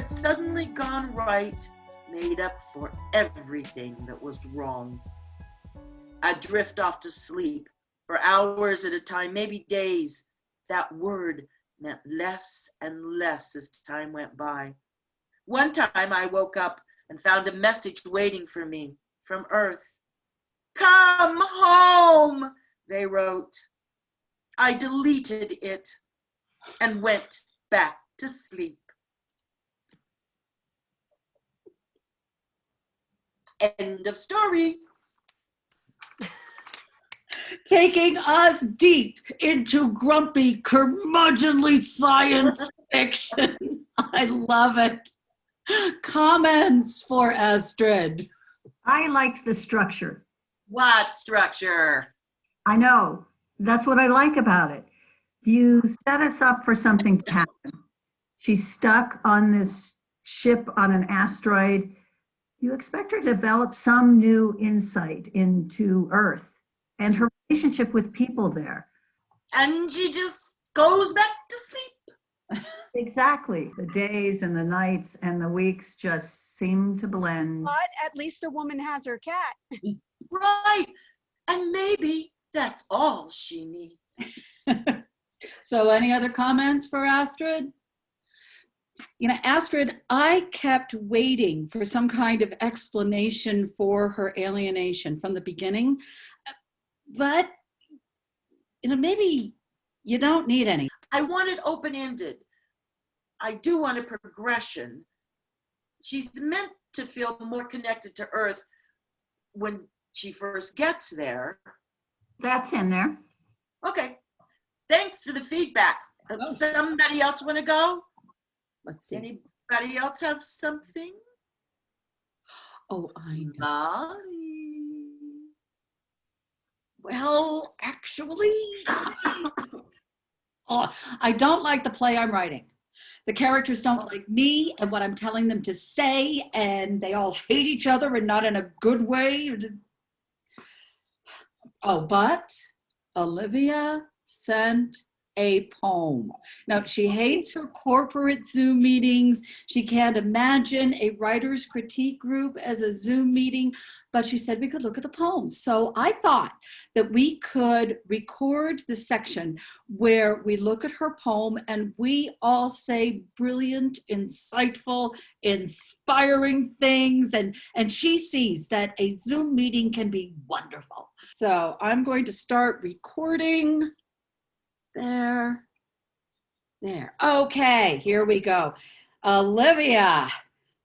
had suddenly gone right made up for everything that was wrong. I'd drift off to sleep for hours at a time, maybe days. That word meant less and less as time went by. One time I woke up and found a message waiting for me from Earth. "Come home," they wrote. I deleted it and went back to sleep. End of story. Taking us deep into grumpy, curmudgeonly science fiction. I love it. Comments for Astrid. I liked the structure. What structure? I know. That's what I like about it. You set us up for something to happen. She's stuck on this ship on an asteroid. You expect her to develop some new insight into Earth and her relationship with people there. And she just goes back to sleep. Exactly. The days and the nights and the weeks just seem to blend. But at least a woman has her cat. Right. And maybe that's all she needs. So any other comments for Astrid? You know, Astrid, I kept waiting for some kind of explanation for her alienation from the beginning, but, you know, maybe you don't need any. I want it open-ended. I do want a progression. She's meant to feel more connected to Earth when she first gets there. That's in there. Okay. Thanks for the feedback. Somebody else want to go? Let's see. Anybody else have something? Oh, I know. Molly. Well, actually, I don't like the play I'm writing. The characters don't like me and what I'm telling them to say, and they all hate each other and not in a good way. Oh, but Olivia sent a poem. Now, she hates her corporate Zoom meetings. She can't imagine a writer's critique group as a Zoom meeting, but she said we could look at the poem. So I thought that we could record the section where we look at her poem and we all say brilliant, insightful, inspiring things, and she sees that a Zoom meeting can be wonderful. So I'm going to start recording. There. Okay, here we go. Olivia,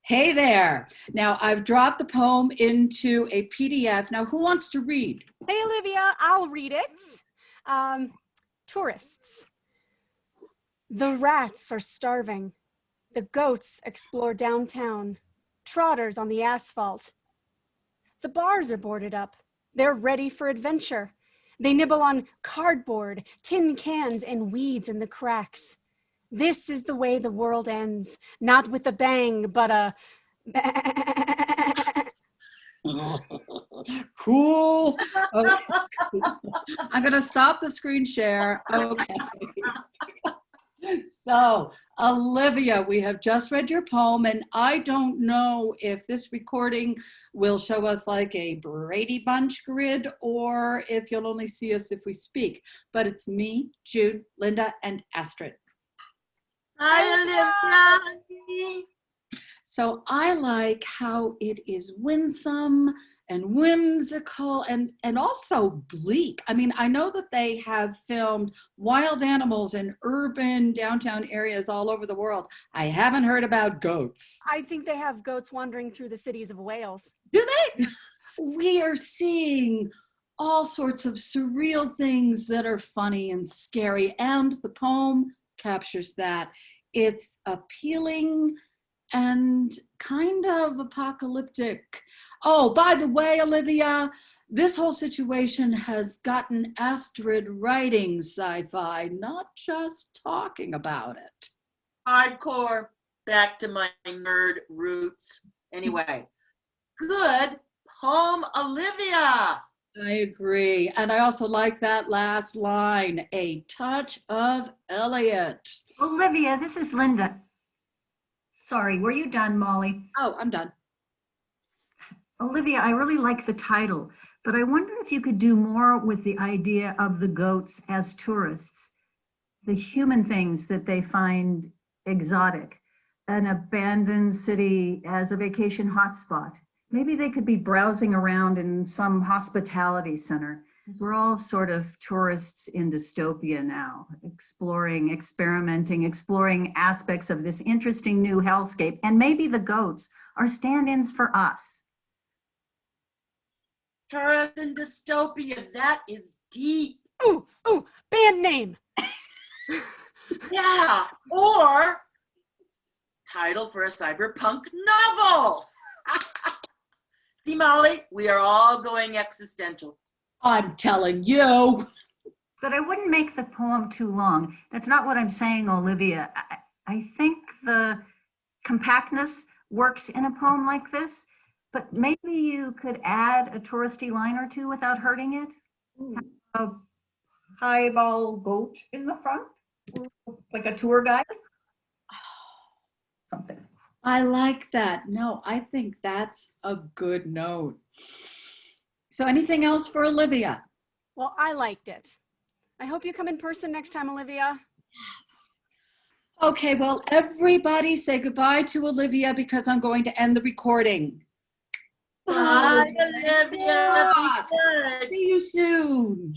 hey there. Now I've dropped the poem into a PDF. Now who wants to read? Hey, Olivia, I'll read it. Tourists. The rats are starving. The goats explore downtown. Trotters on the asphalt. The bars are boarded up. They're ready for adventure. They nibble on cardboard, tin cans, and weeds in the cracks. This is the way the world ends, not with a bang, but a... Cool. Okay. I'm going to stop the screen share. Okay. So, Olivia, we have just read your poem, and I don't know if this recording will show us like a Brady Bunch grid or if you'll only see us if we speak. But it's me, Jude, Linda, and Astrid. Hi, Olivia. So I like how it is winsome and whimsical and also bleak. I mean, I know that they have filmed wild animals in urban downtown areas all over the world. I haven't heard about goats. I think they have goats wandering through the cities of Wales. Do they? We are seeing all sorts of surreal things that are funny and scary, and the poem captures that. It's appealing and kind of apocalyptic. Oh, by the way, Olivia, this whole situation has gotten Astrid writing sci-fi, not just talking about it. Hardcore, back to my nerd roots. Anyway, good poem, Olivia. I agree. And I also like that last line, a touch of Elliot. Olivia, this is Linda. Sorry, were you done, Molly? Oh, I'm done. Olivia, I really like the title, but I wonder if you could do more with the idea of the goats as tourists, the human things that they find exotic, an abandoned city as a vacation hotspot. Maybe they could be browsing around in some hospitality center, because we're all sort of tourists in dystopia now, exploring, experimenting, exploring aspects of this interesting new hellscape. And maybe the goats are stand-ins for us. Tourist and dystopia, that is deep. Ooh, band name. Yeah, or title for a cyberpunk novel. See, Molly, we are all going existential. I'm telling you. But I wouldn't make the poem too long. That's not what I'm saying, Olivia. I think the compactness works in a poem like this, but maybe you could add a touristy line or two without hurting it. A highball goat in the front, like a tour guide. Something. I like that. No, I think that's a good note. So anything else for Olivia? Well, I liked it. I hope you come in person next time, Olivia. Okay, well, everybody say goodbye to Olivia because I'm going to end the recording. Bye, Olivia. Be good. See you soon.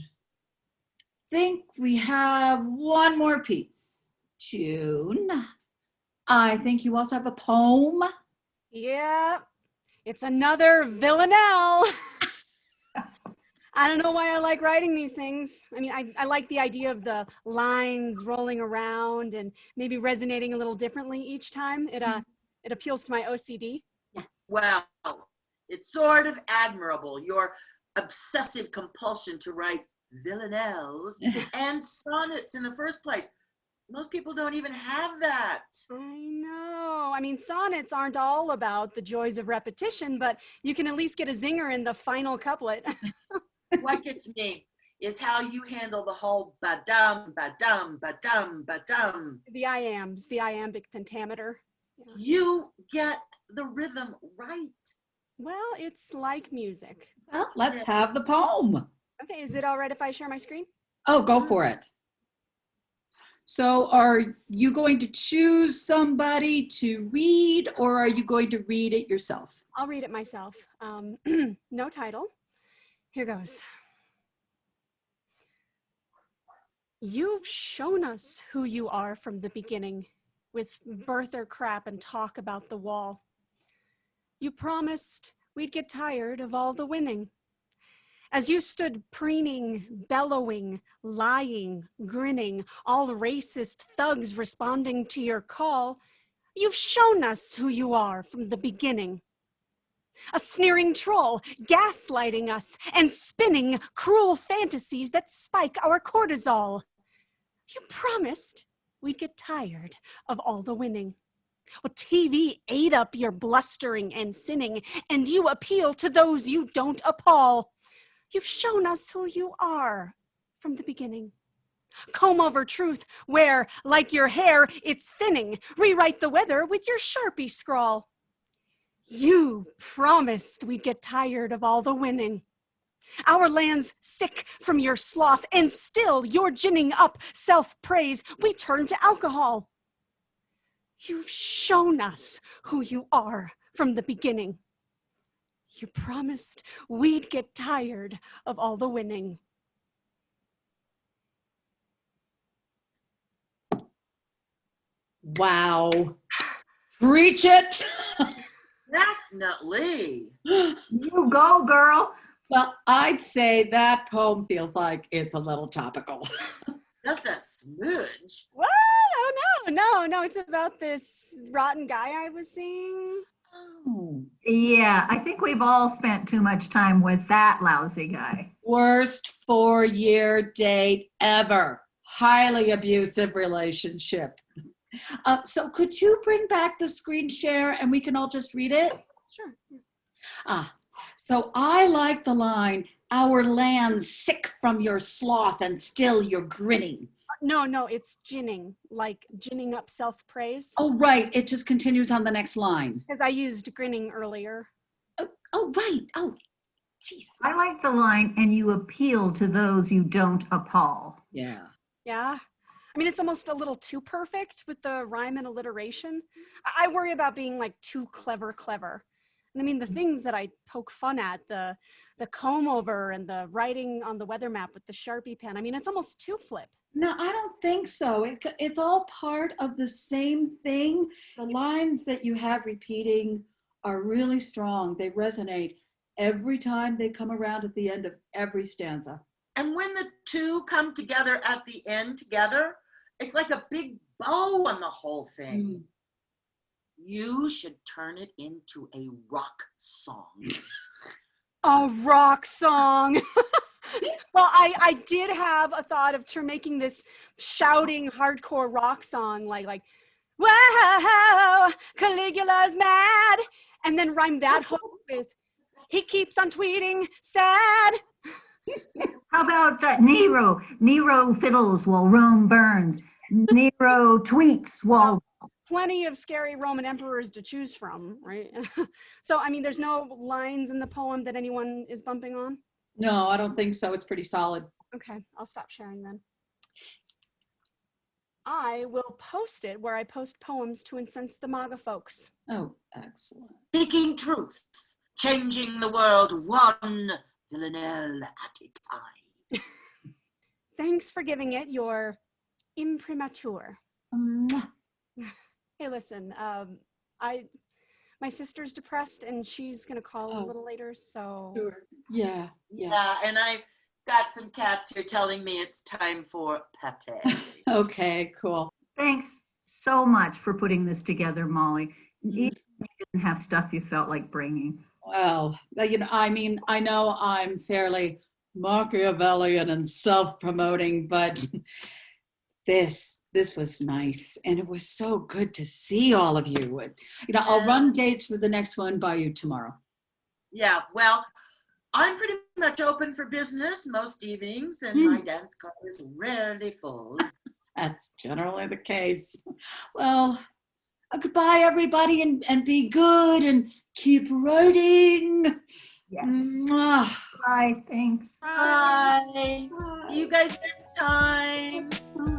Think we have one more piece. June. I think you also have a poem. Yeah, it's another villanelle. I don't know why I like writing these things. I mean, I like the idea of the lines rolling around and maybe resonating a little differently each time. It appeals to my OCD. Well, it's sort of admirable, your obsessive compulsion to write villanelles and sonnets in the first place. Most people don't even have that. I know. I mean, sonnets aren't all about the joys of repetition, but you can at least get a zinger in the final couplet. What gets me is how you handle the whole ba-dum, ba-dum, ba-dum, ba-dum. The iambs, the iambic pentameter. Yeah. You get the rhythm right. Well, it's like music. Well, let's have the poem. Okay, is it all right if I share my screen? Oh, go for it. So are you going to choose somebody to read or are you going to read it yourself? I'll read it myself. No title. Here goes. You've shown us who you are from the beginning, with birther crap and talk about the wall. You promised we'd get tired of all the winning. As you stood preening, bellowing, lying, grinning, all racist thugs responding to your call, you've shown us who you are from the beginning. A sneering troll gaslighting us and spinning cruel fantasies that spike our cortisol. You promised we'd get tired of all the winning. Well, TV ate up your blustering and sinning, and you appeal to those you don't appall. You've shown us who you are from the beginning. Comb over truth where, like your hair, it's thinning. Rewrite the weather with your Sharpie scrawl. You promised we'd get tired of all the winning. Our land's sick from your sloth, and still you're ginning up self-praise. We turn to alcohol. You've shown us who you are from the beginning. You promised we'd get tired of all the winning. Wow. Preach it. Definitely. You go, girl. Well, I'd say that poem feels like it's a little topical. Just a smidge. What? Oh, no. It's about this rotten guy I was seeing. Oh. Yeah, I think we've all spent too much time with that lousy guy. Worst 4-year date ever. Highly abusive relationship. So could you bring back the screen share and we can all just read it? Sure. So I like the line, our land's sick from your sloth and still you're grinning. No, it's ginning, like ginning up self-praise. Oh, right. It just continues on the next line. Because I used grinning earlier. Oh, right. Oh, jeez. I like the line, and you appeal to those you don't appall. Yeah. Yeah. I mean, it's almost a little too perfect with the rhyme and alliteration. I worry about being like too clever. And I mean, the things that I poke fun at, the comb over and the writing on the weather map with the Sharpie pen, I mean, it's almost too flip. No, I don't think so. It's all part of the same thing. The lines that you have repeating are really strong. They resonate every time they come around at the end of every stanza. And when the two come together at the end together, it's like a big bow on the whole thing. You should turn it into a rock song. A rock song. Well, I did have a thought of making this shouting hardcore rock song like, whoa, Caligula's mad, and then rhyme that hook with, he keeps on tweeting sad. How about Nero? Nero fiddles while Rome burns. Nero tweets while... Plenty of scary Roman emperors to choose from, right? So, I mean, there's no lines in the poem that anyone is bumping on? No, I don't think so. It's pretty solid. Okay, I'll stop sharing then. I will post it where I post poems to incense the MAGA folks. Oh, excellent. Speaking truth, changing the world one villanelle at a time. Thanks for giving it your imprimatur. Mwah. Hey, listen, my sister's depressed and she's gonna call a little later, so. Sure. Yeah. Yeah, and I've got some cats here telling me it's time for pate. Okay, cool. Thanks so much for putting this together, Molly. Even if you didn't have stuff you felt like bringing. Well, I mean, I know I'm fairly Machiavellian and self-promoting, but this was nice, and it was so good to see all of you. I'll run dates for the next one by you tomorrow. Yeah, well, I'm pretty much open for business most evenings, and my dance card is rarely full. That's generally the case. Well, goodbye, everybody, and be good and keep writing. Yes. Mwah. Bye. Thanks. Bye. See you guys next time. Bye.